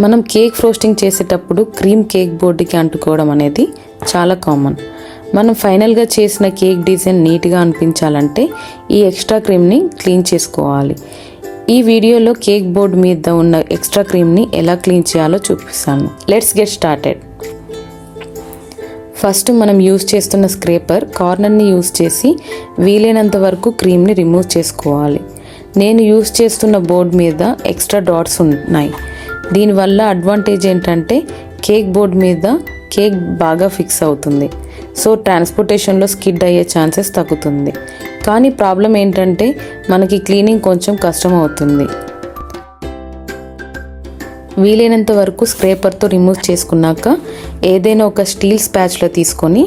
మనం cake frosting చేసేటప్పుడు cream cake బోర్డుకి అంటుకోవడం అనేది చాలా కామన్. మనం ఫైనల్గా చేసిన కేక్ డిజైన్ నీట్గా అనిపించాలంటే ఈ ఎక్స్ట్రా క్రీమ్ని క్లీన్ చేసుకోవాలి. ఈ వీడియోలో కేక్ బోర్డు మీద ఉన్న ఎక్స్ట్రా క్రీమ్ని ఎలా క్లీన్ చేయాలో చూపిస్తాను. Let's get started. ఫస్ట్ మనం యూజ్ చేస్తున్న స్క్రేపర్ కార్నర్ని యూజ్ చేసి వీలైనంత వరకు క్రీమ్ని రిమూవ్ చేసుకోవాలి. నేను యూజ్ చేస్తున్న బోర్డు మీద ఎక్స్ట్రా డాట్స్ ఉన్నాయి. దీనివల్ల అడ్వాంటేజ్ ఏంటంటే కేక్ బోర్డు మీద కేక్ బాగా ఫిక్స్ అవుతుంది. సో ట్రాన్స్పోర్టేషన్లో స్కిడ్ అయ్యే ఛాన్సెస్ తగ్గుతుంది. కానీ ప్రాబ్లం ఏంటంటే మనకి క్లీనింగ్ కొంచెం కష్టం అవుతుంది. వీలైనంత వరకు స్క్రేపర్తో రిమూవ్ చేసుకున్నాక ఏదైనా ఒక స్టీల్ స్పాచ్లో తీసుకొని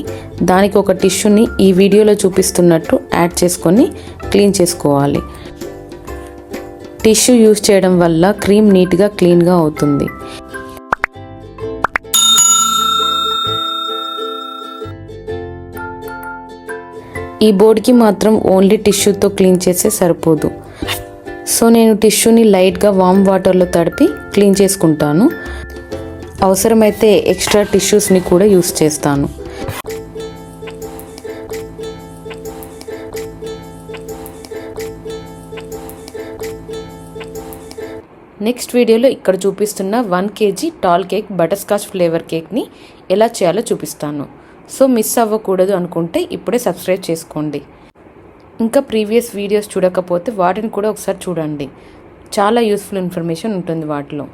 దానికి ఒక టిష్యూని ఈ వీడియోలో చూపిస్తున్నట్టు యాడ్ చేసుకొని క్లీన్ చేసుకోవాలి. టిష్యూ యూజ్ చేయడం వల్ల క్రీమ్ నీట్గా క్లీన్గా అవుతుంది. ఈ బోర్డుకి మాత్రం ఓన్లీ టిష్యూతో క్లీన్ చేస్తే సరిపోదు. సో నేను టిష్యూని లైట్గా వామ్ వాటర్లో తడిపి క్లీన్ చేసుకుంటాను. అవసరమైతే ఎక్స్ట్రా టిష్యూస్ని కూడా యూస్ చేస్తాను. నెక్స్ట్ వీడియోలో ఇక్కడ చూపిస్తున్న 1 kg tall cake butter scotch flavour కేక్ని ఎలా చేయాలో చూపిస్తాను. సో మిస్ అవ్వకూడదు అనుకుంటే ఇప్పుడే సబ్స్క్రైబ్ చేసుకోండి. ఇంకా ప్రీవియస్ వీడియోస్ చూడకపోతే వాటిని కూడా ఒకసారి చూడండి. చాలా యూస్ఫుల్ ఇన్ఫర్మేషన్ ఉంటుంది వాటిలో.